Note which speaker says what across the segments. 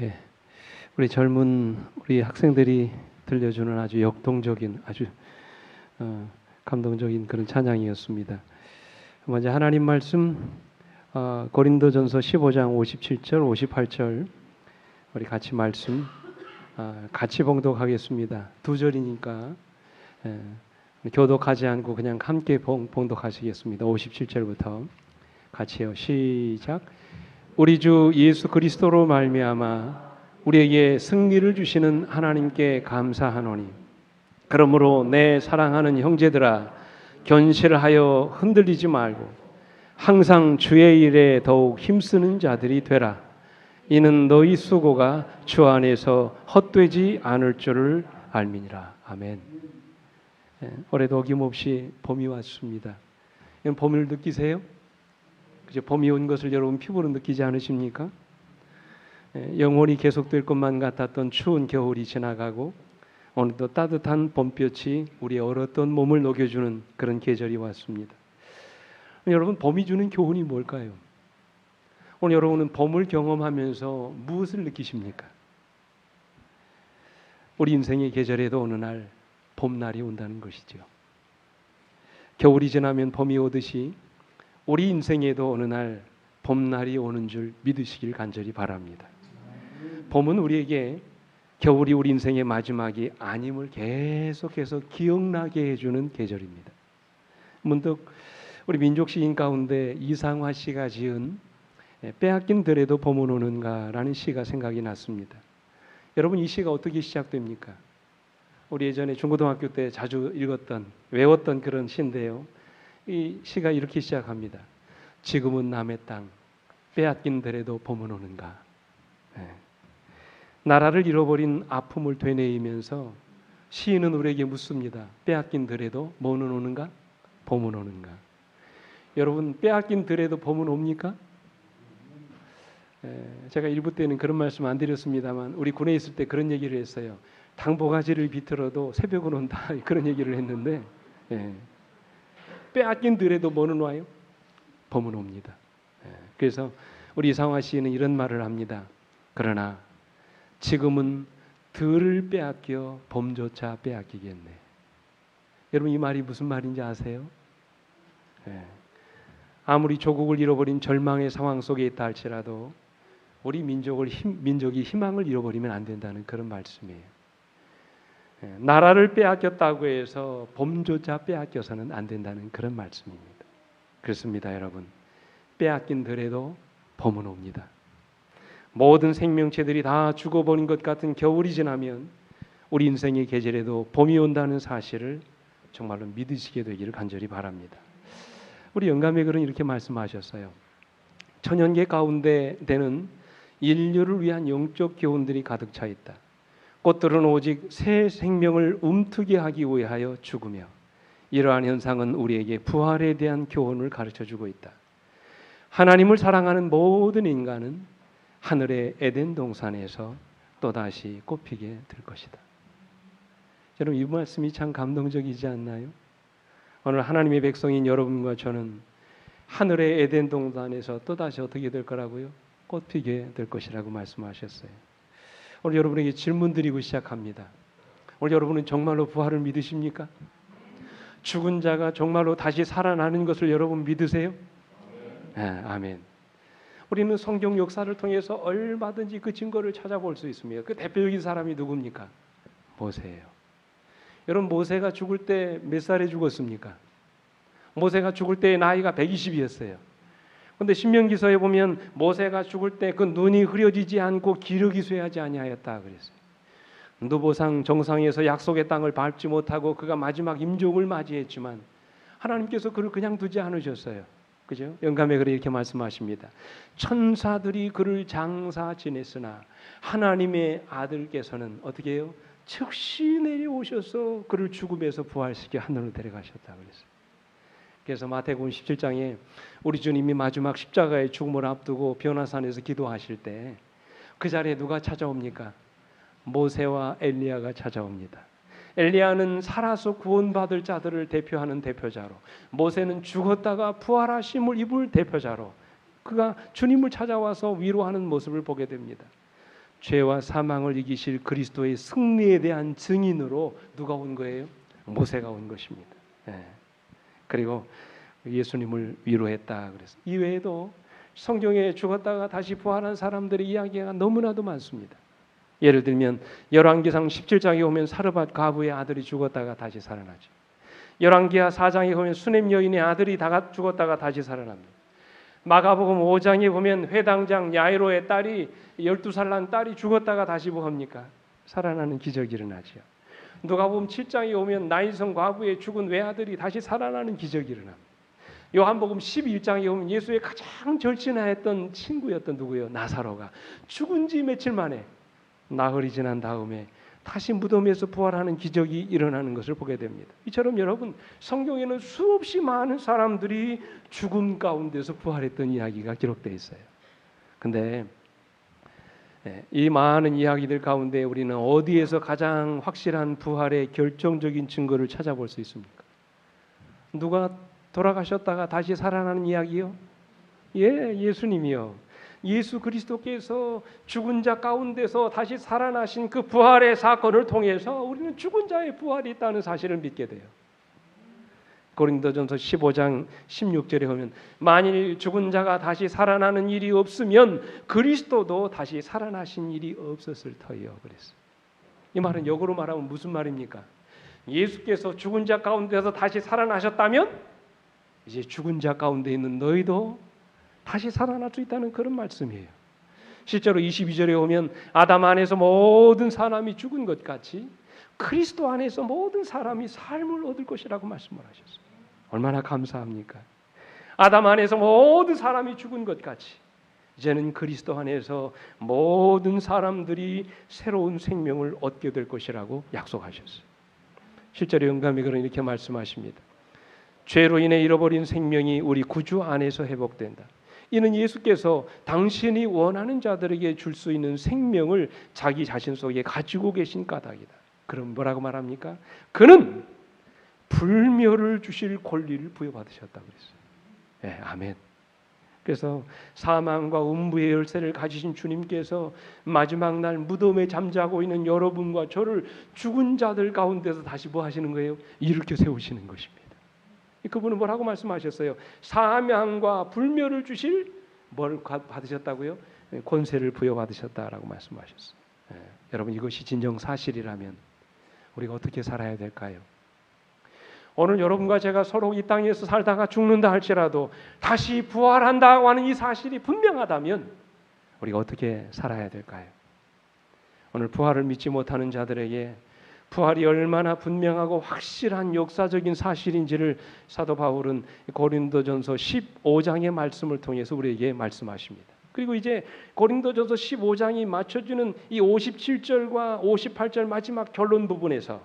Speaker 1: 예, 우리 학생들이 들려주는 아주 역동적인 아주 감동적인 그런 찬양이었습니다. 먼저 하나님 말씀 고린도전서 15장 57절 58절 우리 같이 말씀 같이 봉독하겠습니다. 두 절이니까 교독하지 않고 그냥 함께 봉독하시겠습니다. 57절부터 같이요. 시작. 우리 주 예수 그리스도로 말미암아 우리에게 승리를 주시는 하나님께 감사하노니 그러므로 내 사랑하는 형제들아 견실하여 흔들리지 말고 항상 주의 일에 더욱 힘쓰는 자들이 되라. 이는 너희 수고가 주 안에서 헛되지 않을 줄을 알미니라. 아멘. 올해도 어김없이 봄이 왔습니다. 봄을 느끼세요? 그죠? 봄이 온 것을 여러분 피부로 느끼지 않으십니까? 영원히 계속될 것만 같았던 추운 겨울이 지나가고 오늘도 따뜻한 봄볕이 우리의 얼었던 몸을 녹여주는 그런 계절이 왔습니다. 여러분, 봄이 주는 교훈이 뭘까요? 오늘 여러분은 봄을 경험하면서 무엇을 느끼십니까? 우리 인생의 계절에도 어느 날 봄날이 온다는 것이죠. 겨울이 지나면 봄이 오듯이 우리 인생에도 어느 날 봄날이 오는 줄 믿으시길 간절히 바랍니다. 봄은 우리에게 겨울이 우리 인생의 마지막이 아님을 계속해서 기억나게 해주는 계절입니다. 문득 우리 민족 시인 가운데 이상화 씨가 지은 빼앗긴 들에도 봄은 오는가라는 시가 생각이 났습니다. 여러분, 이 시가 어떻게 시작됩니까? 우리 예전에 중고등학교 때 자주 읽었던 외웠던 그런 시인데요. 이 시가 이렇게 시작합니다. 지금은 남의 땅 빼앗긴 들에도 봄은 오는가. 나라를 잃어버린 아픔을 되뇌이면서 시인은 우리에게 묻습니다. 빼앗긴 들에도 뭐는 오는가? 봄은 오는가? 여러분, 빼앗긴 들에도 봄은 옵니까? 제가 일부 때는 그런 말씀 안 드렸습니다만 우리 군에 있을 때 그런 얘기를 했어요. 당보가지를 비틀어도 새벽은 온다 그런 얘기를 했는데 빼앗긴 들에도 뭐는 와요? 봄은 옵니다. 그래서 우리 이상화 씨는 이런 말을 합니다. 그러나 지금은 들을 빼앗겨 봄조차 빼앗기겠네. 여러분, 이 말이 무슨 말인지 아세요? 아무리 조국을 잃어버린 절망의 상황 속에 있다 할지라도 우리 민족이 희망을 잃어버리면 안 된다는 그런 말씀이에요. 나라를 빼앗겼다고 해서 봄조차 빼앗겨서는 안 된다는 그런 말씀입니다. 그렇습니다, 여러분. 빼앗긴 들에도 봄은 옵니다. 모든 생명체들이 다 죽어버린 것 같은 겨울이 지나면 우리 인생의 계절에도 봄이 온다는 사실을 정말로 믿으시게 되기를 간절히 바랍니다. 우리 영감의 글은 이렇게 말씀하셨어요. 천연계 가운데 되는 인류를 위한 영적 교훈들이 가득 차 있다. 꽃들은 오직 새 생명을 움트게 하기 위하여 죽으며 이러한 현상은 우리에게 부활에 대한 교훈을 가르쳐주고 있다. 하나님을 사랑하는 모든 인간은 하늘의 에덴 동산에서 또다시 꽃피게 될 것이다. 여러분, 이 말씀이 참 감동적이지 않나요? 오늘 하나님의 백성인 여러분과 저는 하늘의 에덴 동산에서 또다시 어떻게 될 거라고요? 꽃피게 될 것이라고 말씀하셨어요. 오늘 여러분에게 질문 드리고 시작합니다. 오늘 여러분은 정말로 부활을 믿으십니까? 죽은 자가 정말로 다시 살아나는 것을 여러분 믿으세요? 아멘. 우리는 성경 역사를 통해서 얼마든지 그 증거를 찾아볼 수 있습니다. 그 대표적인 사람이 누굽니까? 모세예요. 여러분, 모세가 죽을 때 몇 살에 죽었습니까? 모세가 죽을 때 나이가 120이었어요. 그런데 신명기서에 보면 모세가 죽을 때 그 눈이 흐려지지 않고 기력이 쇠하지 아니하였다 그랬어요. 누보상 정상에서 약속의 땅을 밟지 못하고 그가 마지막 임종을 맞이했지만 하나님께서 그를 그냥 두지 않으셨어요. 그죠? 영감의 글에 이렇게 말씀하십니다. 천사들이 그를 장사 지냈으나 하나님의 아들께서는 어떻게 해요? 즉시 내려오셔서 그를 죽음에서 부활시켜 하늘로 데려가셨다 그랬어요. 그래서 마태복음 17장에 우리 주님이 마지막 십자가의 죽음을 앞두고 변화산에서 기도하실 때 그 자리에 누가 찾아옵니까? 모세와 엘리야가 찾아옵니다. 엘리야는 살아서 구원받을 자들을 대표하는 대표자로, 모세는 죽었다가 부활하심을 입을 대표자로 그가 주님을 찾아와서 위로하는 모습을 보게 됩니다. 죄와 사망을 이기실 그리스도의 승리에 대한 증인으로 누가 온 거예요? 모세가 온 것입니다. 예. 그리고 예수님을 위로했다 그래서 이 외에도 성경에 죽었다가 다시 부활한 사람들의 이야기가 너무나도 많습니다. 예를 들면 열왕기상 17장에 보면 사르밧 과부의 아들이 죽었다가 다시 살아나죠. 열왕기하 4장에 보면 수넴 여인의 아들이 다 죽었다가 다시 살아납니다. 마가복음 5장에 보면 회당장 야이로의 딸이 12살 난 딸이 죽었다가 다시 뭐합니까? 살아나는 기적이 일어나죠. 누가복음 7장에 오면 나인성 과부의 죽은 외아들이 다시 살아나는 기적이 일어납니다. 요한복음 11장에 보면 예수의 가장 절친하였던 친구였던 누구요? 나사로가 죽은 지 며칠 만에 나흘이 지난 다음에 다시 무덤에서 부활하는 기적이 일어나는 것을 보게 됩니다. 이처럼 여러분 성경에는 수없이 많은 사람들이 죽음 가운데서 부활했던 이야기가 기록되어 있어요. 근데 이 많은 이야기들 가운데 우리는 어디에서 가장 확실한 부활의 결정적인 증거를 찾아볼 수 있습니까? 누가 돌아가셨다가 다시 살아나는 이야기요? 예수님이요. 예수 그리스도께서 죽은 자 가운데서 다시 살아나신 그 부활의 사건을 통해서 우리는 죽은 자의 부활이 있다는 사실을 믿게 돼요. 고린도전서 15장 16절에 보면 만일 죽은 자가 다시 살아나는 일이 없으면 그리스도도 다시 살아나신 일이 없었을 터이요. 그랬어요. 이 말은 역으로 말하면 무슨 말입니까? 예수께서 죽은 자 가운데서 다시 살아나셨다면 이제 죽은 자 가운데 있는 너희도 다시 살아날 수 있다는 그런 말씀이에요. 실제로 22절에 오면 아담 안에서 모든 사람이 죽은 것 같이 그리스도 안에서 모든 사람이 삶을 얻을 것이라고 말씀을 하셨어요. 얼마나 감사합니까? 아담 안에서 모든 사람이 죽은 것 같이 이제는 그리스도 안에서 모든 사람들이 새로운 생명을 얻게 될 것이라고 약속하셨어요. 실제로 영감이 그런 이렇게 말씀하십니다. 죄로 인해 잃어버린 생명이 우리 구주 안에서 회복된다. 이는 예수께서 당신이 원하는 자들에게 줄 수 있는 생명을 자기 자신 속에 가지고 계신 까닭이다. 그럼 뭐라고 말합니까? 그는 불멸을 주실 권리를 부여받으셨다고 그랬어요. 네, 아멘. 그래서 사망과 음부의 열쇠를 가지신 주님께서 마지막 날 무덤에 잠자고 있는 여러분과 저를 죽은 자들 가운데서 다시 뭐 하시는 거예요? 일으켜 세우시는 것입니다. 그분은 뭐라고 말씀하셨어요? 사망과 불멸을 주실 뭘 받으셨다고요? 권세를 부여받으셨다라고 말씀하셨어요. 여러분 이것이 진정 사실이라면 우리가 어떻게 살아야 될까요? 오늘 여러분과 제가 서로 이 땅에서 살다가 죽는다 할지라도 다시 부활한다고 하는 이 사실이 분명하다면 우리가 어떻게 살아야 될까요? 오늘 부활을 믿지 못하는 자들에게 부활이 얼마나 분명하고 확실한 역사적인 사실인지를 사도 바울은 고린도전서 15장의 말씀을 통해서 우리에게 말씀하십니다. 그리고 이제 고린도전서 15장이 맞춰주는 이 57절과 58절 마지막 결론 부분에서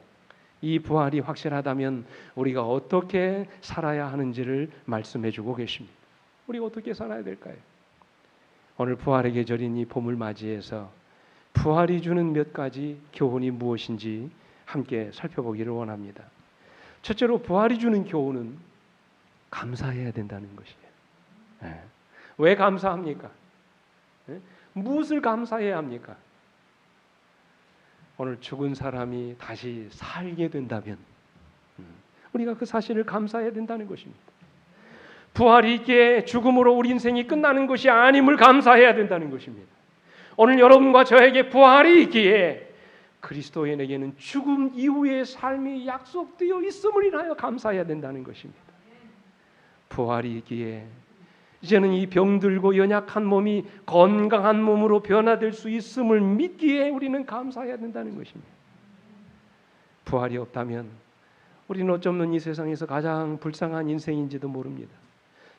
Speaker 1: 이 부활이 확실하다면 우리가 어떻게 살아야 하는지를 말씀해주고 계십니다. 우리가 어떻게 살아야 될까요? 오늘 부활의 계절인 이 봄을 맞이해서 부활이 주는 몇 가지 교훈이 무엇인지 함께 살펴보기를 원합니다. 첫째로 부활이 주는 교훈은 감사해야 된다는 것이에요. 왜 감사합니까? 무엇을 감사해야 합니까? 오늘 죽은 사람이 다시 살게 된다면 우리가 그 사실을 감사해야 된다는 것입니다. 부활이 있기에 죽음으로 우리 인생이 끝나는 것이 아님을 감사해야 된다는 것입니다. 오늘 여러분과 저에게 부활이 있기에 그리스도인에게는 죽음 이후의 삶이 약속되어 있음을 인하여 감사해야 된다는 것입니다. 부활이 있기에 이제는 이 병들고 연약한 몸이 건강한 몸으로 변화될 수 있음을 믿기에 우리는 감사해야 된다는 것입니다. 부활이 없다면 우리는 어쩌면 이 세상에서 가장 불쌍한 인생인지도 모릅니다.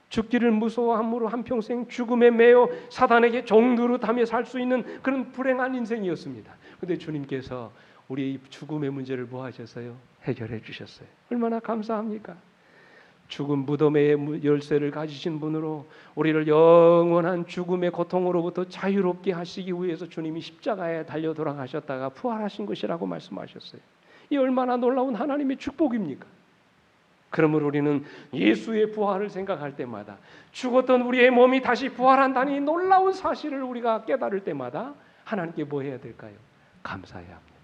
Speaker 1: 죽기를 무서워함으로 한평생 죽음에 매여 사단에게 종노릇하며 살 수 있는 그런 불행한 인생이었습니다. 그런데 주님께서 우리의 죽음의 문제를 뭐 하셨어요? 해결해 주셨어요. 얼마나 감사합니까? 죽은 무덤의 열쇠를 가지신 분으로 우리를 영원한 죽음의 고통으로부터 자유롭게 하시기 위해서 주님이 십자가에 달려 돌아가셨다가 부활하신 것이라고 말씀하셨어요. 이 얼마나 놀라운 하나님의 축복입니까? 그러므로 우리는 예수의 부활을 생각할 때마다 죽었던 우리의 몸이 다시 부활한다는 이 놀라운 사실을 우리가 깨달을 때마다 하나님께 뭐 해야 될까요? 감사해야 합니다.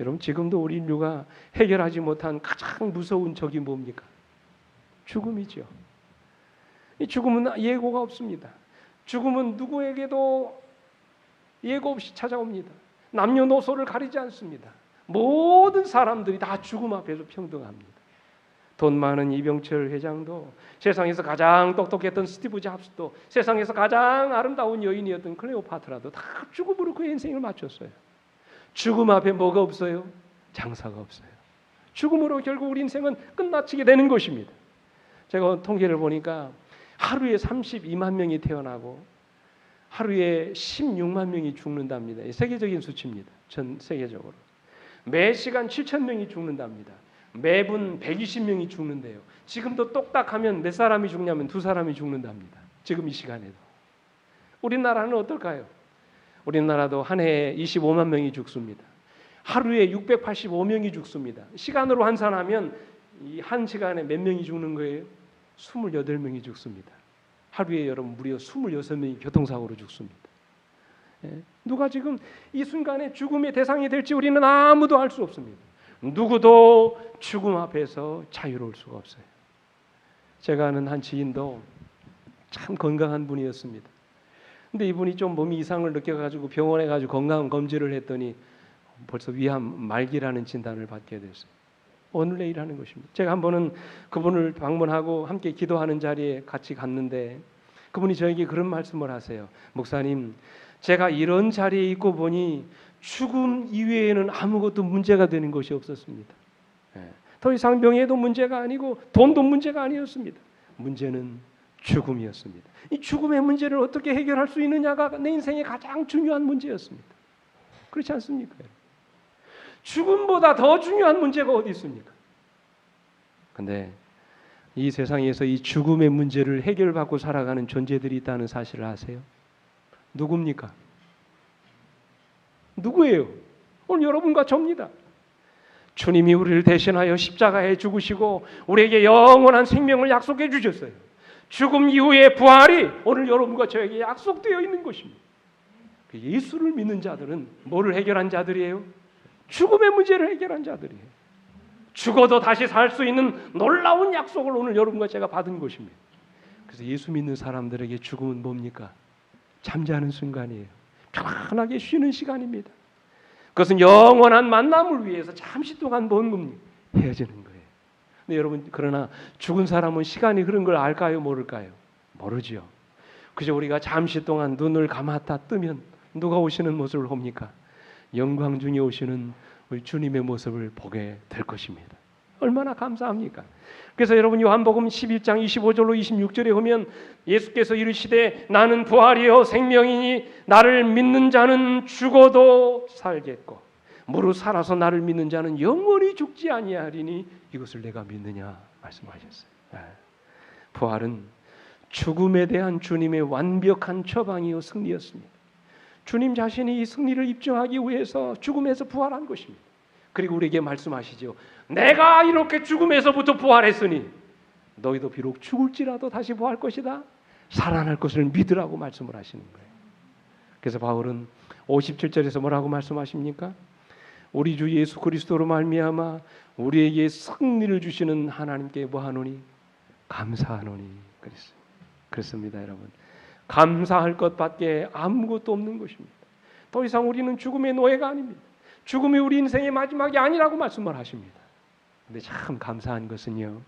Speaker 1: 여러분, 지금도 우리 인류가 해결하지 못한 가장 무서운 적이 뭡니까? 죽음이죠. 이 죽음은 예고가 없습니다. 죽음은 누구에게도 예고 없이 찾아옵니다. 남녀노소를 가리지 않습니다. 모든 사람들이 다 죽음 앞에서 평등합니다. 돈 많은 이병철 회장도, 세상에서 가장 똑똑했던 스티브 잡스도, 세상에서 가장 아름다운 여인이었던 클레오파트라도 다 죽음으로 그의 인생을 마쳤어요. 죽음 앞에 뭐가 없어요? 장사가 없어요. 죽음으로 결국 우리 인생은 끝마치게 되는 것입니다. 제가 통계를 보니까 하루에 32만 명이 태어나고 하루에 16만 명이 죽는답니다. 세계적인 수치입니다. 전 세계적으로. 매 시간 7천 명이 죽는답니다. 매분 120명이 죽는데요. 지금도 똑딱하면 몇 사람이 죽냐면 2사람이 죽는답니다. 지금 이 시간에도. 우리나라는 어떨까요? 우리나라도 한 해에 25만 명이 죽습니다. 하루에 685명이 죽습니다. 시간으로 환산하면 이 한 시간에 몇 명이 죽는 거예요? 28명이 죽습니다. 하루에 여러분 무려 26명이 교통사고로 죽습니다. 누가 지금 이 순간에 죽음의 대상이 될지 우리는 아무도 알 수 없습니다. 누구도 죽음 앞에서 자유로울 수가 없어요. 제가 아는 한 지인도 참 건강한 분이었습니다. 근데 이분이 좀 몸이 이상을 느껴가지고 병원에 가지고 건강 검진을 했더니 벌써 위암 말기라는 진단을 받게 됐어요. 오늘 내일 하는 것입니다. 제가 한 번은 그분을 방문하고 함께 기도하는 자리에 같이 갔는데 그분이 저에게 그런 말씀을 하세요. 목사님, 제가 이런 자리에 있고 보니 죽음 이외에는 아무것도 문제가 되는 것이 없었습니다. 더 이상 명예도 문제가 아니고 돈도 문제가 아니었습니다. 문제는 죽음이었습니다. 이 죽음의 문제를 어떻게 해결할 수 있느냐가 내 인생의 가장 중요한 문제였습니다. 그렇지 않습니까? 죽음보다 더 중요한 문제가 어디 있습니까? 근데 이 세상에서 이 죽음의 문제를 해결받고 살아가는 존재들이 있다는 사실을 아세요? 누굽니까? 누구예요? 오늘 여러분과 저입니다. 주님이 우리를 대신하여 십자가에 죽으시고 우리에게 영원한 생명을 약속해 주셨어요. 죽음 이후의 부활이 오늘 여러분과 저에게 약속되어 있는 것입니다. 예수를 믿는 자들은 뭐를 해결한 자들이에요? 죽음의 문제를 해결한 자들이에요. 죽어도 다시 살 수 있는 놀라운 약속을 오늘 여러분과 제가 받은 것입니다. 그래서 예수 믿는 사람들에게 죽음은 뭡니까? 잠자는 순간이에요. 편안하게 쉬는 시간입니다. 그것은 영원한 만남을 위해서 잠시 동안 먼 겁니다. 헤어지는 거예요. 근데 여러분, 그러나 죽은 사람은 시간이 흐른 걸 알까요? 모를까요? 모르죠. 그저 우리가 잠시 동안 눈을 감았다 뜨면 누가 오시는 모습을 봅니까? 영광 중에 오시는 우리 주님의 모습을 보게 될 것입니다. 얼마나 감사합니까? 그래서 여러분 요한복음 11장 25절로 26절에 보면 예수께서 이르시되 나는 부활이요 생명이니 나를 믿는 자는 죽어도 살겠고 무릇 살아서 나를 믿는 자는 영원히 죽지 아니하리니 이것을 내가 믿느냐 말씀하셨어요. 부활은 죽음에 대한 주님의 완벽한 처방이요 승리였습니다. 주님 자신이 이 승리를 입증하기 위해서 죽음에서 부활한 것입니다. 그리고 우리에게 말씀하시죠. 내가 이렇게 죽음에서부터 부활했으니 너희도 비록 죽을지라도 다시 부활할 것이다. 살아날 것을 믿으라고 말씀을 하시는 거예요. 그래서 바울은 57절에서 뭐라고 말씀하십니까? 우리 주 예수 그리스도로 말미암아 우리에게 승리를 주시는 하나님께 뭐하노니? 감사하노니. 그렇습니다, 여러분. 감사할 것밖에 아무것도 없는 것입니다. 더 이상 우리는 죽음의 노예가 아닙니다. 죽음이 우리 인생의 마지막이 아니라고 말씀을 하십니다. 근데 참 감사한 것은요,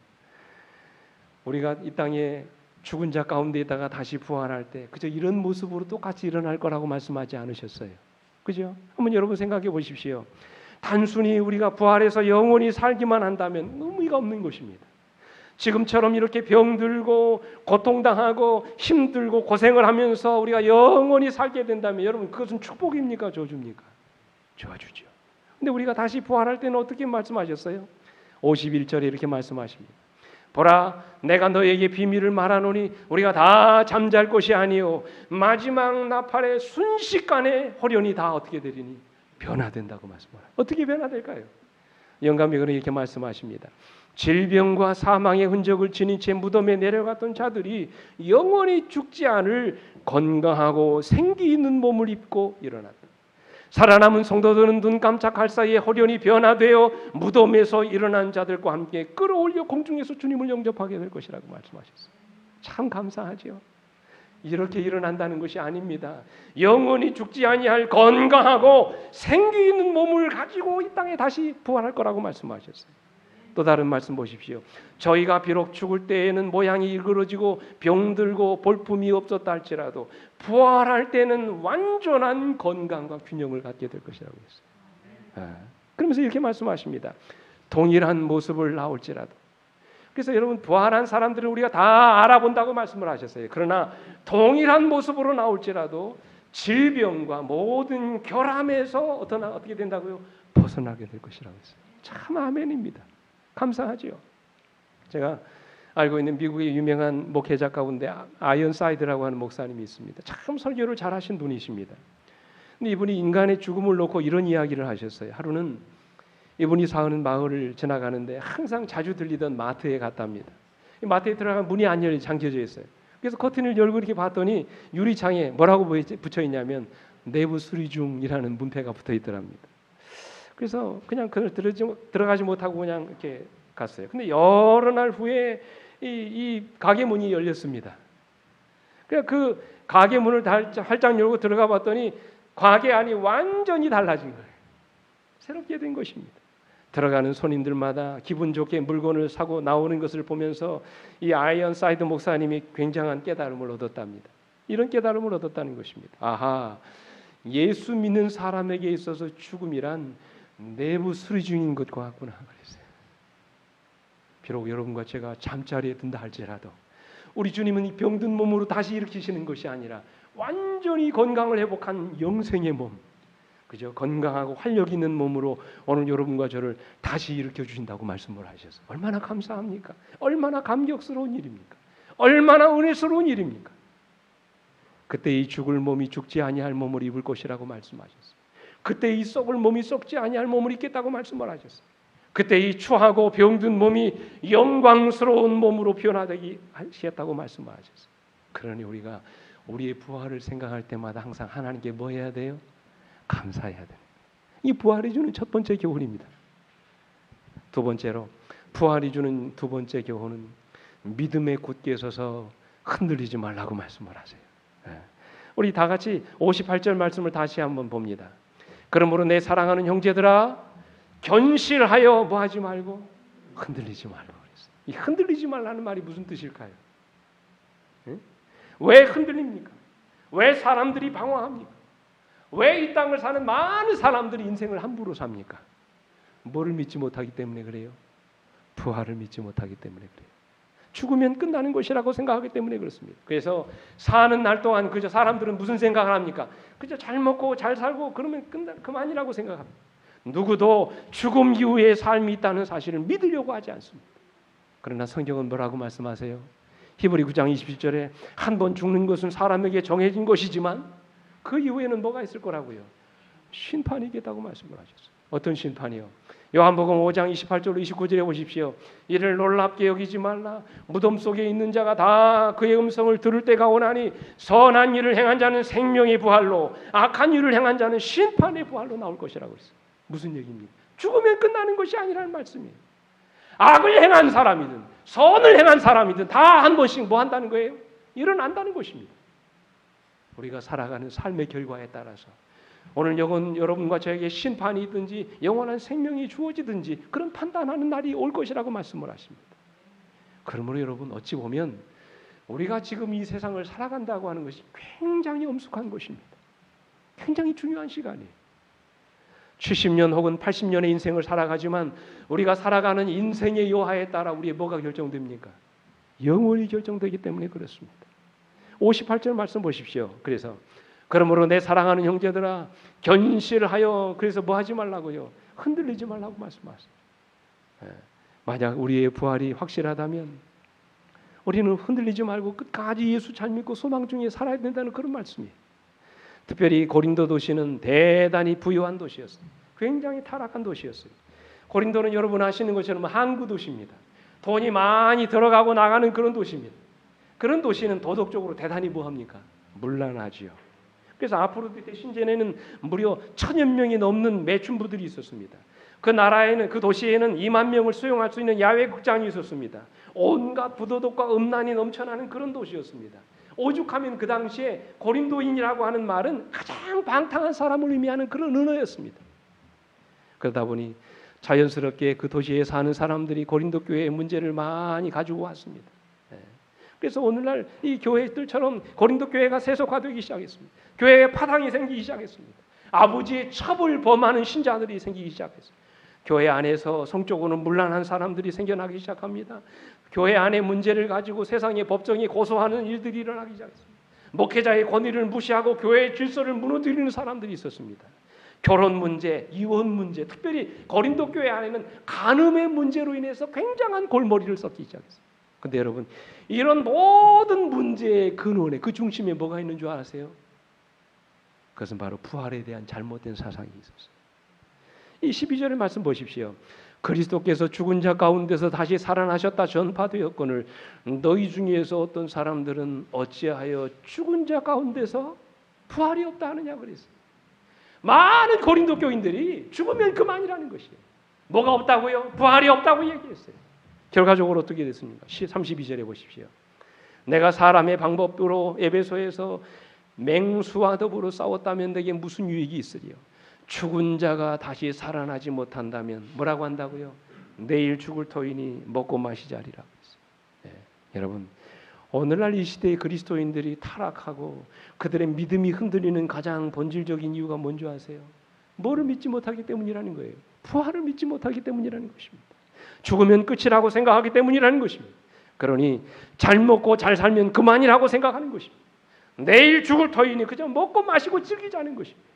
Speaker 1: 우리가 이 땅에 죽은 자 가운데 있다가 다시 부활할 때 그저 이런 모습으로 똑같이 일어날 거라고 말씀하지 않으셨어요. 그죠? 한번 여러분 생각해 보십시오. 단순히 우리가 부활해서 영원히 살기만 한다면 의미가 없는 것입니다. 지금처럼 이렇게 병들고 고통당하고 힘들고 고생을 하면서 우리가 영원히 살게 된다면 여러분 그것은 축복입니까? 저주입니까? 저주죠. 근데 우리가 다시 부활할 때는 어떻게 말씀하셨어요? 51절에 이렇게 말씀하십니다. 보라 내가 너에게 비밀을 말하노니 우리가 다 잠잘 것이 아니요 마지막 나팔의 순식간에 호련히 다 어떻게 되리니 변화된다고 말씀하세요. 어떻게 변화될까요? 영감이 이렇게 말씀하십니다. 질병과 사망의 흔적을 지닌 채 무덤에 내려갔던 자들이 영원히 죽지 않을 건강하고 생기 있는 몸을 입고 일어났다. 살아남은 성도들은 눈 깜짝할 사이에 호련히 변화되어 무덤에서 일어난 자들과 함께 끌어올려 공중에서 주님을 영접하게 될 것이라고 말씀하셨어요. 참 감사하죠. 이렇게 일어난다는 것이 아닙니다. 영원히 죽지 아니할 건강하고 생기 있는 몸을 가지고 이 땅에 다시 부활할 거라고 말씀하셨어요. 또 다른 말씀 보십시오. 저희가 비록 죽을 때에는 모양이 일그러지고 병들고 볼품이 없었다 할지라도 부활할 때는 완전한 건강과 균형을 갖게 될 것이라고 했어요. 그러면서 이렇게 말씀하십니다. 동일한 모습을 나올지라도. 그래서 여러분 부활한 사람들을 우리가 다 알아본다고 말씀을 하셨어요. 그러나 동일한 모습으로 나올지라도 질병과 모든 결함에서 어떻게 된다고요? 벗어나게 될 것이라고 했어요. 참 아멘입니다. 감사하죠. 제가 알고 있는 미국의 유명한 목회자 가운데 아이언사이드라고 하는 목사님이 있습니다. 참 설교를 잘하신 분이십니다. 근데 이분이 인간의 죽음을 놓고 이런 이야기를 하셨어요. 하루는 이분이 사는 마을을 지나가는데 항상 자주 들리던 마트에 갔답니다. 마트에 들어가면 문이 안 열려 잠겨져 있어요. 그래서 커튼을 열고 이렇게 봤더니 유리창에 뭐라고 붙여 있냐면 내부 수리 중이라는 문패가 붙어 있더랍니다. 그래서 그냥 그걸 들어가지 못하고 그냥 이렇게 갔어요. 근데 여러 날 후에 이 가게 문이 열렸습니다. 그냥 그 가게 문을 활짝 열고 들어가 봤더니 가게 안이 완전히 달라진 거예요. 새롭게 된 것입니다. 들어가는 손님들마다 기분 좋게 물건을 사고 나오는 것을 보면서 이 아이언사이드 목사님이 굉장한 깨달음을 얻었답니다. 이런 깨달음을 얻었다는 것입니다. 아하, 예수 믿는 사람에게 있어서 죽음이란 내부 수리 중인 것과 같구나 그랬어요. 비록 여러분과 제가 잠자리에 든다 할지라도 우리 주님은 이 병든 몸으로 다시 일으키시는 것이 아니라 완전히 건강을 회복한 영생의 몸, 그죠? 건강하고 활력 있는 몸으로 오늘 여러분과 저를 다시 일으켜 주신다고 말씀을 하셨어요. 얼마나 감사합니까? 얼마나 감격스러운 일입니까? 얼마나 은혜스러운 일입니까? 그때 이 죽을 몸이 죽지 아니할 몸을 입을 것이라고 말씀하셨어요. 그때 이 썩을 몸이 썩지 아니할 몸을 입겠다고 말씀을 하셨어요. 그때 이 추하고 병든 몸이 영광스러운 몸으로 변화되기 하셨다고 말씀을 하셨어요. 그러니 우리가 우리의 부활을 생각할 때마다 항상 하나님께 뭐 해야 돼요? 감사해야 돼요. 이 부활이 주는 첫 번째 교훈입니다. 두 번째로 부활이 주는 두 번째 교훈은 믿음에 굳게 서서 흔들리지 말라고 말씀을 하세요. 우리 다 같이 58절 말씀을 다시 한번 봅니다. 그러므로 내 사랑하는 형제들아 견실하여 뭐 하지 말고 흔들리지 말고 그랬어요. 이 흔들리지 말라는 말이 무슨 뜻일까요? 왜 흔들립니까? 왜 사람들이 방황합니까? 왜 이 땅을 사는 많은 사람들이 인생을 함부로 삽니까? 뭐를 믿지 못하기 때문에 그래요? 부활을 믿지 못하기 때문에 그래요. 죽으면 끝나는 것이라고 생각하기 때문에 그렇습니다. 그래서 사는 날 동안 그저 사람들은 무슨 생각을 합니까? 그저 잘 먹고 잘 살고 그러면 그만이라고 생각합니다. 누구도 죽음 이후의 삶이 있다는 사실을 믿으려고 하지 않습니다. 그러나 성경은 뭐라고 말씀하세요? 히브리 9장 27절에 한 번 죽는 것은 사람에게 정해진 것이지만 그 이후에는 뭐가 있을 거라고요? 심판이 있겠다고 말씀을 하셨어요. 어떤 심판이요? 요한복음 5장 28절 29절에 보십시오. 이를 놀랍게 여기지 말라. 무덤 속에 있는 자가 다 그의 음성을 들을 때가 오나니 선한 일을 행한 자는 생명의 부활로 악한 일을 행한 자는 심판의 부활로 나올 것이라고 했어요. 무슨 얘기입니까? 죽으면 끝나는 것이 아니라는 말씀이에요. 악을 행한 사람이든 선을 행한 사람이든 다 한 번씩 뭐 한다는 거예요? 일어난다는 것입니다. 우리가 살아가는 삶의 결과에 따라서 오늘 여러분과 저에게 심판이 있든지 영원한 생명이 주어지든지 그런 판단하는 날이 올 것이라고 말씀을 하십니다. 그러므로 여러분 어찌 보면 우리가 지금 이 세상을 살아간다고 하는 것이 굉장히 엄숙한 것입니다. 굉장히 중요한 시간이에요. 70년 혹은 80년의 인생을 살아가지만 우리가 살아가는 인생의 여하에 따라 우리의 뭐가 결정됩니까? 영원히 결정되기 때문에 그렇습니다. 58절 말씀 보십시오. 그래서 그러므로 내 사랑하는 형제들아 견실하여 그래서 뭐 하지 말라고요? 흔들리지 말라고 말씀하세요. 만약 우리의 부활이 확실하다면 우리는 흔들리지 말고 끝까지 예수 잘 믿고 소망 중에 살아야 된다는 그런 말씀이에요. 특별히 고린도 도시는 대단히 부유한 도시였어요. 굉장히 타락한 도시였어요. 고린도는 여러분 아시는 것처럼 항구 도시입니다. 돈이 많이 들어가고 나가는 그런 도시입니다. 그런 도시는 도덕적으로 대단히 뭐합니까? 문란하지요. 그래서 아프로디테 신전에는 무려 1000여 명이 넘는 매춘부들이 있었습니다. 그 나라에는, 그 도시에는 2만 명을 수용할 수 있는 야외 극장이 있었습니다. 온갖 부도덕과 음란이 넘쳐나는 그런 도시였습니다. 오죽하면 그 당시에 고린도인이라고 하는 말은 가장 방탕한 사람을 의미하는 그런 언어였습니다. 그러다 보니 자연스럽게 그 도시에 사는 사람들이 고린도 교회의 문제를 많이 가지고 왔습니다. 그래서 오늘날 이 교회들처럼 고린도 교회가 세속화되기 시작했습니다. 교회에 파당이 생기기 시작했습니다. 아버지의 첩을 범하는 신자들이 생기기 시작했습니다. 교회 안에서 성적으로 문란한 사람들이 생겨나기 시작합니다. 교회 안에 문제를 가지고 세상의 법정에 고소하는 일들이 일어나기 시작했습니다. 목회자의 권위를 무시하고 교회의 질서를 무너뜨리는 사람들이 있었습니다. 결혼 문제, 이혼 문제, 특별히 고린도 교회 안에는 간음의 문제로 인해서 굉장한 골머리를 썩기 시작했습니다. 근데 여러분, 이런 모든 문제의 근원에, 그 중심에 뭐가 있는 줄 아세요? 그것은 바로 부활에 대한 잘못된 사상이 있었어요. 이 12절의 말씀 보십시오. 그리스도께서 죽은 자 가운데서 다시 살아나셨다 전파되었거늘 너희 중에서 어떤 사람들은 어찌하여 죽은 자 가운데서 부활이 없다 하느냐 그랬어요. 많은 고린도 교인들이 죽으면 그만이라는 것이에요. 뭐가 없다고요? 부활이 없다고 얘기했어요. 결과적으로 어떻게 됐습니까? 32절에 보십시오. 내가 사람의 방법으로 에베소에서 맹수와 더불어 싸웠다면 내게 무슨 유익이 있으리요? 죽은 자가 다시 살아나지 못한다면 뭐라고 한다고요? 내일 죽을 터이니 먹고 마시자리라고 했어요. 네. 여러분, 오늘날 이 시대의 그리스도인들이 타락하고 그들의 믿음이 흔들리는 가장 본질적인 이유가 뭔지 아세요? 뭐를 믿지 못하기 때문이라는 거예요. 부활을 믿지 못하기 때문이라는 것입니다. 죽으면 끝이라고 생각하기 때문이라는 것입니다. 그러니 잘 먹고 잘 살면 그만이라고 생각하는 것입니다. 내일 죽을 터이니 그저 먹고 마시고 즐기자는 것입니다.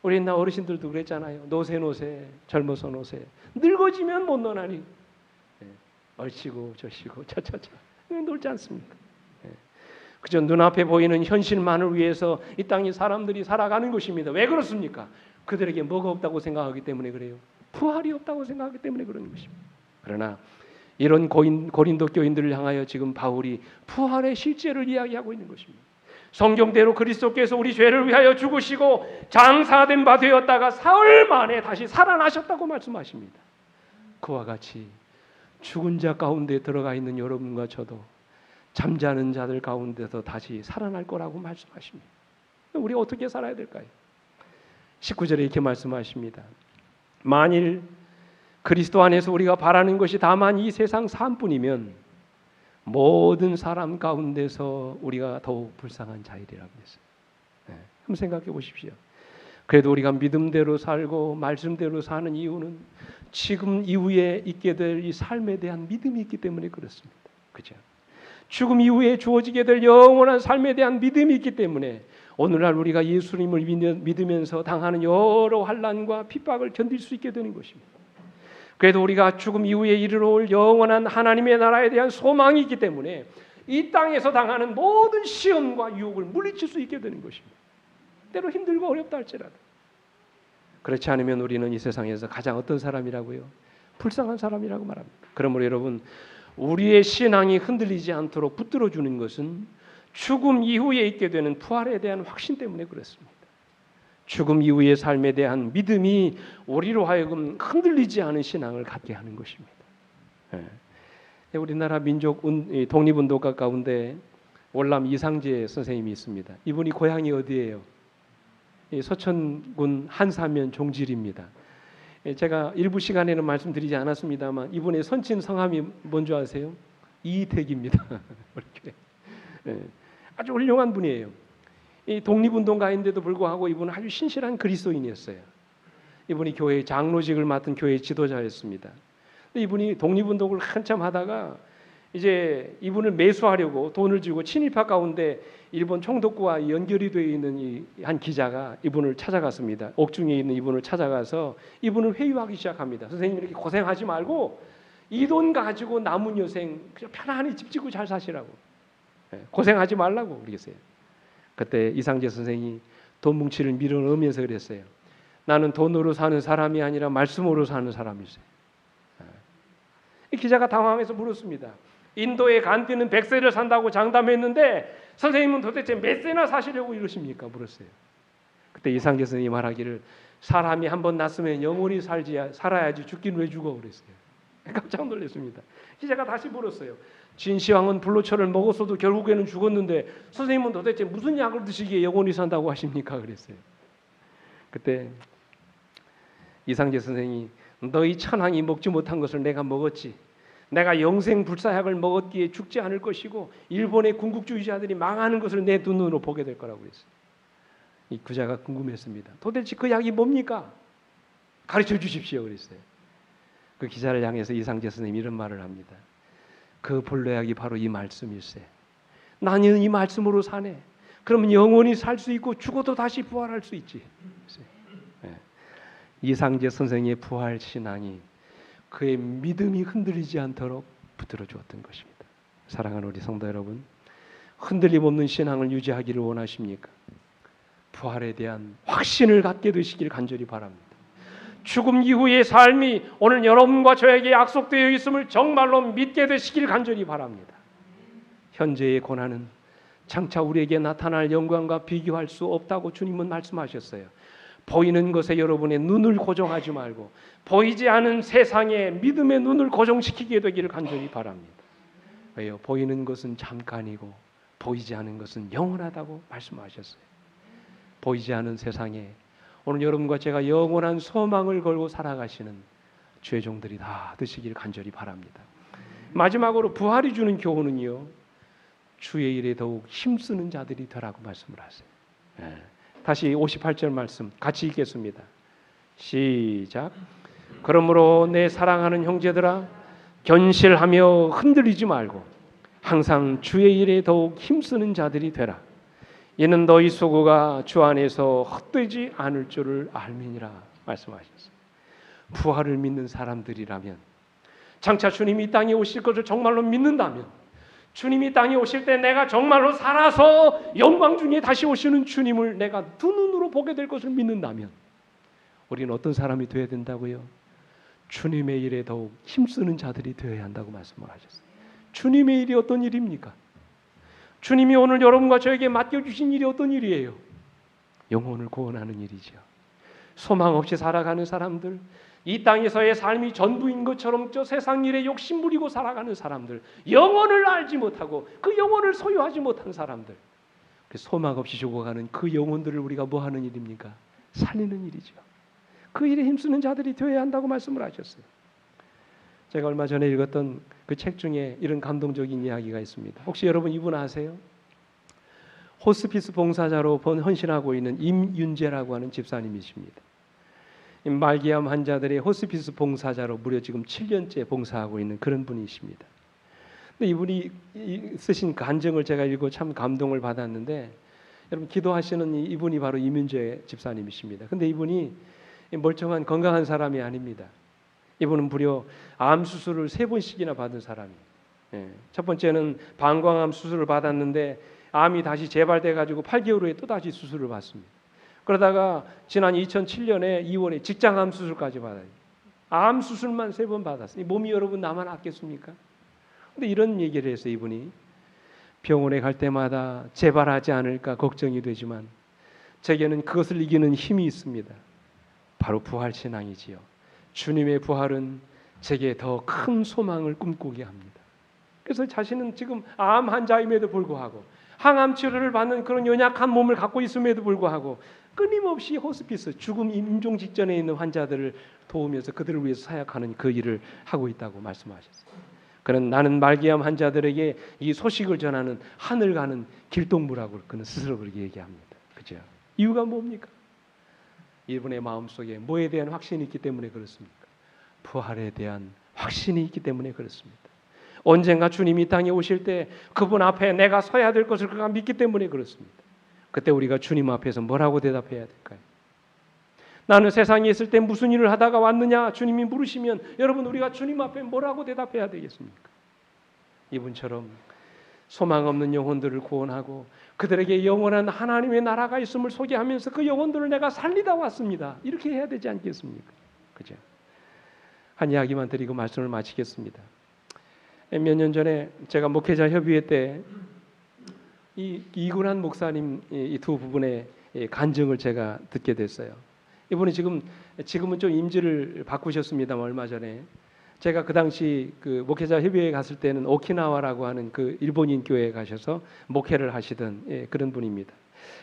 Speaker 1: 우리 옛날 어르신들도 그랬잖아요. 노세 젊어서 노세 늙어지면 못 노나니 얼치고 저시고 차차차 놀지 않습니까? 그저 눈앞에 보이는 현실만을 위해서 이 땅의 사람들이 살아가는 것입니다. 왜 그렇습니까? 그들에게 뭐가 없다고 생각하기 때문에 그래요. 부활이 없다고 생각하기 때문에 그런 것입니다. 그러나 이런 고린도 교인들을 향하여 지금 바울이 부활의 실제를 이야기하고 있는 것입니다. 성경대로 그리스도께서 우리 죄를 위하여 죽으시고 장사된 바 되었다가 사흘 만에 다시 살아나셨다고 말씀하십니다. 그와 같이 죽은 자 가운데 들어가 있는 여러분과 저도 잠자는 자들 가운데서 다시 살아날 거라고 말씀하십니다. 우리 어떻게 살아야 될까요? 19절에 이렇게 말씀하십니다. 만일 그리스도 안에서 우리가 바라는 것이 다만 이 세상 삶뿐이면 모든 사람 가운데서 우리가 더욱 불쌍한 자일이라고 했어요. 한번 생각해 보십시오. 그래도 우리가 믿음대로 살고 말씀대로 사는 이유는 지금 이후에 있게 될 이 삶에 대한 믿음이 있기 때문에 그렇습니다. 그죠? 죽음 이후에 주어지게 될 영원한 삶에 대한 믿음이 있기 때문에 오늘날 우리가 예수님을 믿으면서 당하는 여러 환난과 핍박을 견딜 수 있게 되는 것입니다. 그래도 우리가 죽음 이후에 이르러 올 영원한 하나님의 나라에 대한 소망이 있기 때문에 이 땅에서 당하는 모든 시험과 유혹을 물리칠 수 있게 되는 것입니다. 때로 힘들고 어렵다 할지라도. 그렇지 않으면 우리는 이 세상에서 가장 어떤 사람이라고요? 불쌍한 사람이라고 말합니다. 그러므로 여러분, 우리의 신앙이 흔들리지 않도록 붙들어주는 것은 죽음 이후에 있게 되는 부활에 대한 확신 때문에 그렇습니다. 죽음 이후의 삶에 대한 믿음이 우리로 하여금 흔들리지 않은 신앙을 갖게 하는 것입니다. 우리나라 민족 독립운동가 가운데 월남 이상재 선생님이 있습니다. 이분이 고향이 어디예요? 서천군 한사면 종질입니다. 제가 일부 시간에는 말씀드리지 않았습니다만 이분의 선친 성함이 뭔지 아세요? 이택입니다. 아주 훌륭한 분이에요. 이 독립운동가인데도 불구하고 이분은 아주 신실한 그리스도인이었어요. 이분이 교회의 장로직을 맡은 교회의 지도자였습니다. 근데 이분이 독립운동을 한참 하다가 이제 이분을 매수하려고 돈을 주고 친일파 가운데 일본 총독부와 연결이 되어 있는 한 기자가 이분을 찾아갔습니다. 옥중에 있는 이분을 찾아가서 이분을 회유하기 시작합니다. 선생님 이렇게 고생하지 말고 이 돈 가지고 남은 여생 그냥 편안히 집 짓고 잘 사시라고. 고생하지 말라고 그러겠어요. 그때 이상재 선생이 돈 뭉치를 밀어넣으면서 그랬어요. 나는 돈으로 사는 사람이 아니라 말씀으로 사는 사람이세요. 이 기자가 당황해서 물었습니다. 인도의 간디는 100세를 산다고 장담했는데 선생님은 도대체 몇 세나 사시려고 이러십니까? 물었어요. 그때 이상계 선생님이 말하기를 사람이 한번 났으면 영원히 살아야지 죽긴 왜 죽어 그랬어요. 깜짝 놀랐습니다. 기자가 다시 물었어요. 진시황은 불로초를 먹었어도 결국에는 죽었는데 선생님은 도대체 무슨 약을 드시기에 영원히 산다고 하십니까? 그랬어요. 그때 이상계 선생이 너희 천황이 먹지 못한 것을 내가 먹었지. 내가 영생 불사약을 먹었기에 죽지 않을 것이고 일본의 군국주의자들이 망하는 것을 내 두 눈으로 보게 될 거라고 그랬어요. 이 구자가 궁금했습니다. 도대체 그 약이 뭡니까? 가르쳐 주십시오 그랬어요. 그 기자를 향해서 이상계 선생님이 이런 말을 합니다. 그 본래약이 바로 이 말씀일세. 나는 이 말씀으로 사네. 그러면 영원히 살 수 있고 죽어도 다시 부활할 수 있지. 이상계 선생의 부활 신앙이 그의 믿음이 흔들리지 않도록 붙들어 주었던 것입니다. 사랑하는 우리 성도 여러분, 흔들림 없는 신앙을 유지하기를 원하십니까? 부활에 대한 확신을 갖게 되시길 간절히 바랍니다. 죽음 이후의 삶이 오늘 여러분과 저에게 약속되어 있음을 정말로 믿게 되시길 간절히 바랍니다. 현재의 고난은 장차 우리에게 나타날 영광과 비교할 수 없다고 주님은 말씀하셨어요. 보이는 것에 여러분의 눈을 고정하지 말고 보이지 않은 세상에 믿음의 눈을 고정시키게 되기를 간절히 바랍니다. 왜요? 보이는 것은 잠깐이고 보이지 않은 것은 영원하다고 말씀하셨어요. 보이지 않은 세상에 오늘 여러분과 제가 영원한 소망을 걸고 살아가시는 주의 종들이 다 되시길 간절히 바랍니다. 마지막으로 부활이 주는 교훈은요, 주의 일에 더욱 힘쓰는 자들이 되라고 말씀을 하세요. 다시 58절 말씀 같이 읽겠습니다. 시작. 그러므로 내 사랑하는 형제들아 견실하며 흔들리지 말고 항상 주의 일에 더욱 힘쓰는 자들이 되라. 이는 너희 소구가 주 안에서 헛되지 않을 줄을 알미니라 말씀하셨어요. 부활을 믿는 사람들이라면, 장차 주님이 이 땅에 오실 것을 정말로 믿는다면, 주님이 땅에 오실 때 내가 정말로 살아서 영광 중에 다시 오시는 주님을 내가 두 눈으로 보게 될 것을 믿는다면 우리는 어떤 사람이 되어야 된다고요? 주님의 일에 더욱 힘쓰는 자들이 되어야 한다고 말씀을 하셨어요. 주님의 일이 어떤 일입니까? 주님이 오늘 여러분과 저에게 맡겨주신 일이 어떤 일이에요? 영혼을 구원하는 일이죠. 소망 없이 살아가는 사람들, 이 땅에서의 삶이 전부인 것처럼 저 세상 일에 욕심 부리고 살아가는 사람들, 영혼을 알지 못하고 그 영혼을 소유하지 못한 사람들, 그 소망 없이 죽어가는 그 영혼들을 우리가 뭐 하는 일입니까? 살리는 일이죠. 그 일에 힘쓰는 자들이 되어야 한다고 말씀을 하셨어요. 제가 얼마 전에 읽었던 그 책 중에 이런 감동적인 이야기가 있습니다. 혹시 여러분 이분 아세요? 호스피스 봉사자로 헌신하고 있는 임윤재라고 하는 집사님이십니다. 말기암 환자들의 호스피스 봉사자로 무려 지금 7년째 봉사하고 있는 그런 분이십니다. 근데 이분이 쓰신 간증을 제가 읽고 참 감동을 받았는데, 여러분 기도하시는 이분이 바로 임윤재 집사님이십니다. 근데 이분이 멀쩡한 건강한 사람이 아닙니다. 이분은 무려 암 수술을 3번씩이나 받은 사람이에요. 첫 번째는 방광암 수술을 받았는데 암이 다시 재발돼 가지고 8개월 후에 또 다시 수술을 받습니다. 그러다가 지난 2007년에 2월에 직장암 수술까지 받아요. 암 수술만 3번 받았어요. 몸이 여러분 나만 아꼈습니까? 근데 이런 얘기를 해서 이분이 병원에 갈 때마다 재발하지 않을까 걱정이 되지만 제게는 그것을 이기는 힘이 있습니다. 바로 부활 신앙이지요. 주님의 부활은 제게 더 큰 소망을 꿈꾸게 합니다. 그래서 자신은 지금 암 환자임에도 불구하고 항암 치료를 받는 그런 연약한 몸을 갖고 있음에도 불구하고 끊임없이 호스피스, 죽음 임종 직전에 있는 환자들을 도우면서 그들을 위해서 사역하는 그 일을 하고 있다고 말씀하셨어요. 그는 나는 말기암 환자들에게 이 소식을 전하는 하늘 가는 길동무라고 그는 스스로 그렇게 얘기합니다. 그죠? 이유가 뭡니까? 이분의 마음속에 뭐에 대한 확신이 있기 때문에 그렇습니까? 부활에 대한 확신이 있기 때문에 그렇습니다. 언젠가 주님이 이 땅에 오실 때 그분 앞에 내가 서야 될 것을 그가 믿기 때문에 그렇습니다. 그때 우리가 주님 앞에서 뭐라고 대답해야 될까요? 나는 세상에 있을 때 무슨 일을 하다가 왔느냐 주님이 물으시면 여러분 우리가 주님 앞에 뭐라고 대답해야 되겠습니까? 이분처럼 소망 없는 영혼들을 구원하고 그들에게 영원한 하나님의 나라가 있음을 소개하면서 그 영혼들을 내가 살리다 왔습니다. 이렇게 해야 되지 않겠습니까? 그죠? 한 이야기만 드리고 말씀을 마치겠습니다. 몇 년 전에 제가 목회자 협의회 때 이 이군한 목사님 이 두 부분의 간증을 제가 듣게 됐어요. 이분이 지금은 좀 임지를 바꾸셨습니다만 얼마 전에 제가 그 당시 그 목회자 협의회에 갔을 때는 오키나와라고 하는 그 일본인 교회에 가셔서 목회를 하시던 그런 분입니다.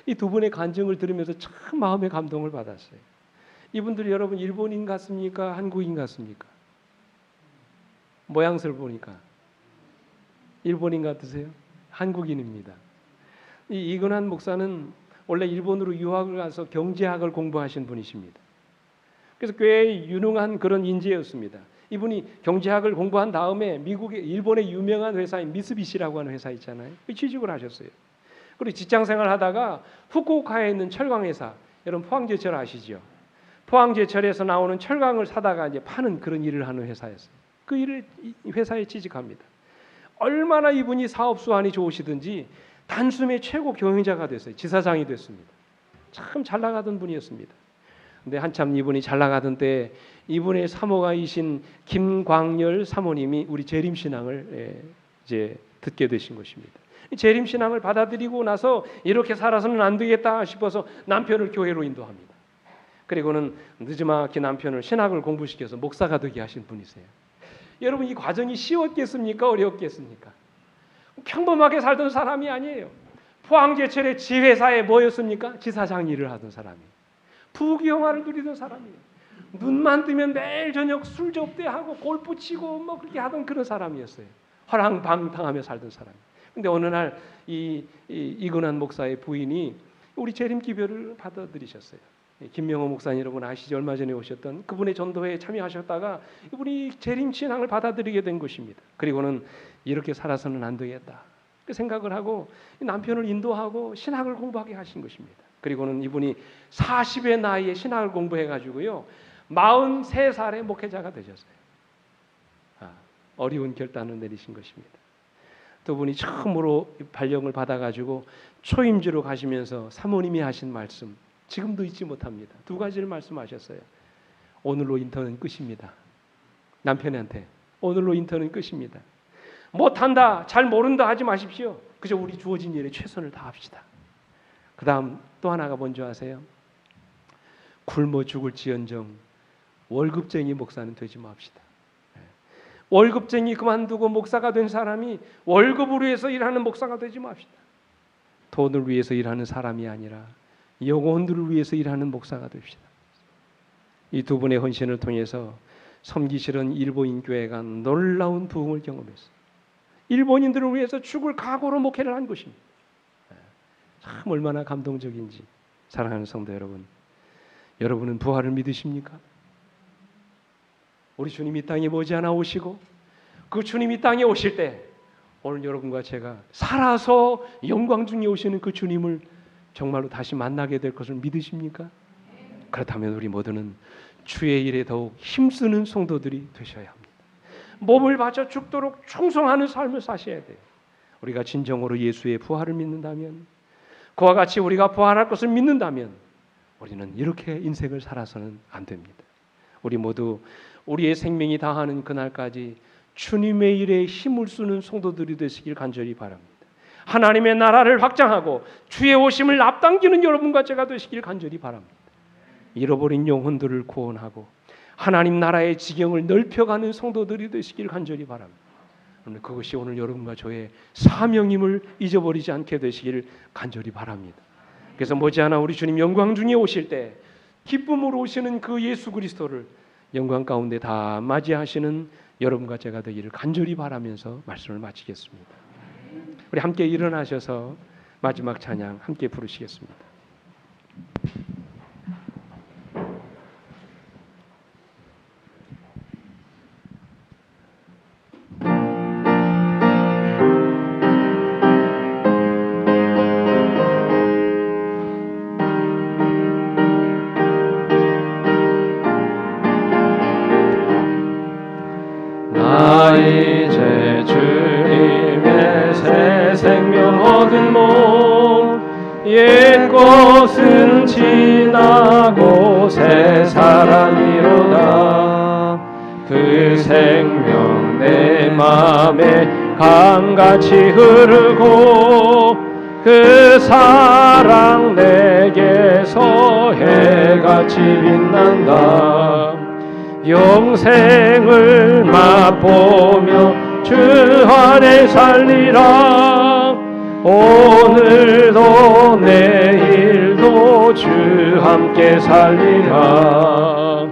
Speaker 1: 이 두 분의 간증을 들으면서 참 마음의 감동을 받았어요. 이분들이 여러분 일본인 같습니까? 한국인 같습니까? 모양새를 보니까 일본인 같으세요? 한국인입니다. 이 이근한 목사는 원래 일본으로 유학을 가서 경제학을 공부하신 분이십니다. 그래서 꽤 유능한 그런 인재였습니다. 이분이 경제학을 공부한 다음에 일본의 유명한 회사인 미쓰비시라고 하는 회사 있잖아요. 취직을 하셨어요. 그리고 직장생활 하다가 후쿠오카에 있는 철강회사, 여러분 포항제철 아시죠? 포항제철에서 나오는 철강을 사다가 이제 파는 그런 일을 하는 회사였어요. 그 회사에 취직합니다. 얼마나 이분이 사업 수완이 좋으시든지 단숨에 최고 경영자가 됐어요. 지사장이 됐습니다. 참 잘 나가던 분이었습니다. 근데 한참 이분이 잘 나가던 때 이분의 사모가이신 김광열 사모님이 우리 재림신앙을 이제 듣게 되신 것입니다. 재림신앙을 받아들이고 나서 이렇게 살아서는 안 되겠다 싶어서 남편을 교회로 인도합니다. 그리고는 늦지막히 남편을 신학을 공부시켜서 목사가 되게 하신 분이세요. 여러분 이 과정이 쉬웠겠습니까? 어려웠겠습니까? 평범하게 살던 사람이 아니에요. 포항제철의 지회사에 뭐였습니까? 지사장 일을 하던 사람이에요. 부귀영화를 누리던 사람이에요. 눈만 뜨면 매일 저녁 술 접대하고 골프 치고 뭐 그렇게 하던 그런 사람이었어요. 허랑방탕하며 살던 사람. 근데 어느 날 이근한 목사의 부인이 우리 재림기별을 받아들이셨어요. 김명호 목사님 여러분 아시죠? 얼마 전에 오셨던 그분의 전도회에 참여하셨다가 이분이 재림신앙을 받아들이게 된 것입니다. 그리고는 이렇게 살아서는 안 되겠다 그 생각을 하고 남편을 인도하고 신학을 공부하게 하신 것입니다. 그리고는 이분이 40의 나이에 신학을 공부해가지고요 43살에 목회자가 되셨어요. 어려운 결단을 내리신 것입니다. 두 분이 처음으로 발령을 받아가지고 초임지로 가시면서 사모님이 하신 말씀 지금도 잊지 못합니다. 두 가지를 말씀하셨어요. 오늘로 인턴은 끝입니다. 남편한테 오늘로 인턴은 끝입니다. 못한다, 잘 모른다 하지 마십시오. 그저 우리 주어진 일에 최선을 다합시다. 그 다음 또 하나가 뭔지 아세요? 굶어 죽을지언정 월급쟁이 목사는 되지 맙시다. 월급쟁이 그만두고 목사가 된 사람이 월급으로 해서 일하는 목사가 되지 맙시다. 돈을 위해서 일하는 사람이 아니라 영혼들을 위해서 일하는 목사가 됩시다. 이 두 분의 헌신을 통해서 섬기시는 일본인 교회가 놀라운 부흥을 경험했어요. 일본인들을 위해서 죽을 각오로 목회를 한 것입니다. 참 얼마나 감동적인지. 사랑하는 성도 여러분, 여러분은 부활을 믿으십니까? 우리 주님이 땅에 머지않아 오시고 그 주님이 땅에 오실 때 오늘 여러분과 제가 살아서 영광 중에 오시는 그 주님을 정말로 다시 만나게 될 것을 믿으십니까? 그렇다면 우리 모두는 주의 일에 더욱 힘쓰는 성도들이 되셔야 합니다. 몸을 바쳐 죽도록 충성하는 삶을 사셔야 돼요. 우리가 진정으로 예수의 부활을 믿는다면, 그와 같이 우리가 부활할 것을 믿는다면 우리는 이렇게 인생을 살아서는 안 됩니다. 우리 모두 우리의 생명이 다하는 그날까지 주님의 일에 힘을 쓰는 성도들이 되시길 간절히 바랍니다. 하나님의 나라를 확장하고 주의 오심을 앞당기는 여러분과 제가 되시길 간절히 바랍니다. 잃어버린 영혼들을 구원하고 하나님 나라의 지경을 넓혀가는 성도들이 되시길 간절히 바랍니다. 그것이 오늘 여러분과 저의 사명임을 잊어버리지 않게 되시길 간절히 바랍니다. 그래서 머지않아 우리 주님 영광 중에 오실 때 기쁨으로 오시는 그 예수 그리스도를 영광 가운데 다 맞이하시는 여러분과 제가 되기를 간절히 바라면서 말씀을 마치겠습니다. 우리 함께 일어나셔서 마지막 찬양 함께 부르시겠습니다.
Speaker 2: 나 이제 주님의
Speaker 1: 새 생명 얻은 몸 옛 것은 지나고 새 사랑이로다. 그 생명 내 맘에 강같이 흐르고 그 사랑 내게서 해같이 빛난다. 영생을 맛보며 주 안에 살리라. 오늘도 내일도 주 함께 살리라.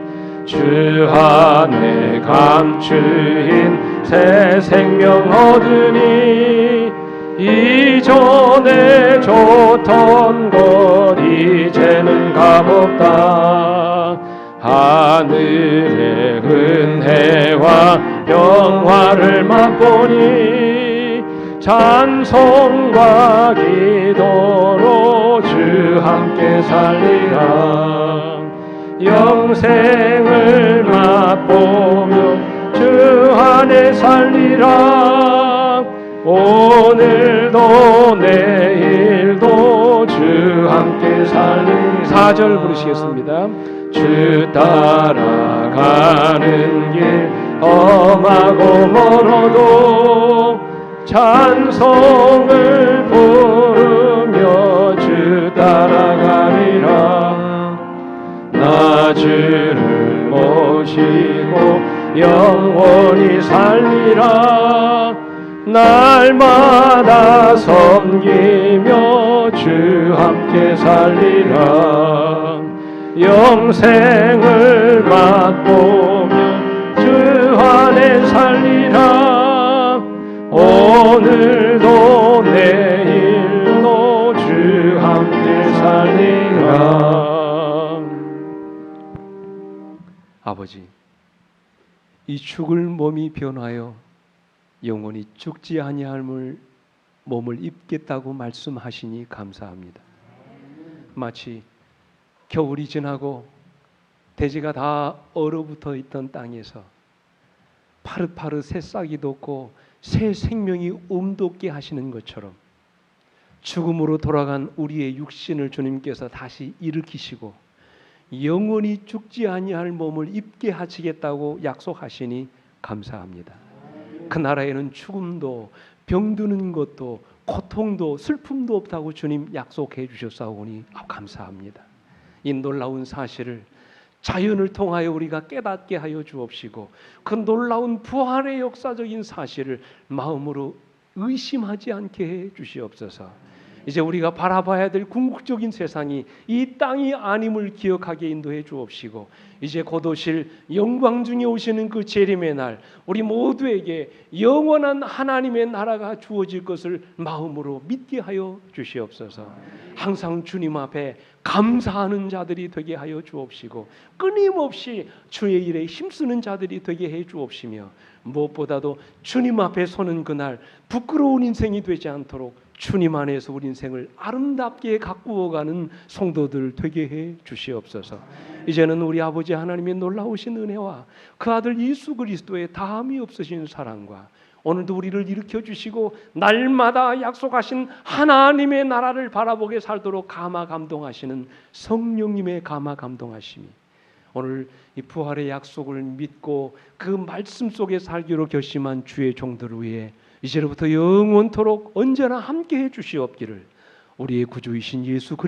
Speaker 1: 주 안에 감추인 새 생명 얻으니 이전에 좋던 것 이제는 값없다. 하늘의 은혜와 영화를 맛보니 찬송과 기도로 주 함께 살리라. 영생을 맛보며 주 안에 살리라. 오늘도 내일도 주 함께 살리라. 4절 부르시겠습니다. 주 따라가는 길 험하고 멀어도 찬송을 부르며 주 따라가리라. 나 주를 모시고 영원히 살리라. 날마다 섬기며 주 함께 살리라. 영생을 맛보며 주 안에 살리라. 오늘도 내일도 주 함께 살리라. 아버지, 이 죽을 몸이 변하여 영원히 죽지 아니할 몸을 입겠다고 말씀하시니 감사합니다. 마치 겨울이 지나고 대지가 다 얼어붙어 있던 땅에서 파릇파릇 새싹이 돋고 새 생명이 움돋게 하시는 것처럼 죽음으로 돌아간 우리의 육신을 주님께서 다시 일으키시고 영원히 죽지 아니할 몸을 입게 하시겠다고 약속하시니 감사합니다. 그 나라에는 죽음도 병드는 것도 고통도 슬픔도 없다고 주님 약속해 주셨사오니 감사합니다. 이 놀라운 사실을 자연을 통하여 우리가 깨닫게 하여 주옵시고 그 놀라운 부활의 역사적인 사실을 마음으로 의심하지 않게 해 주시옵소서. 이제 우리가 바라봐야 될 궁극적인 세상이 이 땅이 아님을 기억하게 인도해 주옵시고 이제 곧 오실 영광 중에 오시는 그 재림의 날 우리 모두에게 영원한 하나님의 나라가 주어질 것을 마음으로 믿게 하여 주시옵소서. 항상 주님 앞에 감사하는 자들이 되게 하여 주옵시고 끊임없이 주의 일에 힘쓰는 자들이 되게 해 주옵시며 무엇보다도 주님 앞에 서는 그날 부끄러운 인생이 되지 않도록 주님 안에서 우리 인생을 아름답게 가꾸어가는 성도들 되게 해 주시옵소서. 이제는 우리 아버지 하나님의 놀라우신 은혜와 그 아들 예수 그리스도의 다함이 없으신 사랑과 오늘도 우리를 일으켜 주시고 날마다 약속하신 하나님의 나라를 바라보게 살도록 감화 감동하시는 성령님의 감화 감동하심이 오늘 이 부활의 약속을 믿고 그 말씀 속에 살기로 결심한 주의 종들 위해 이제로부터 영원토록 언제나 함께해 주시옵기를 우리의 구주이신 예수 그리스도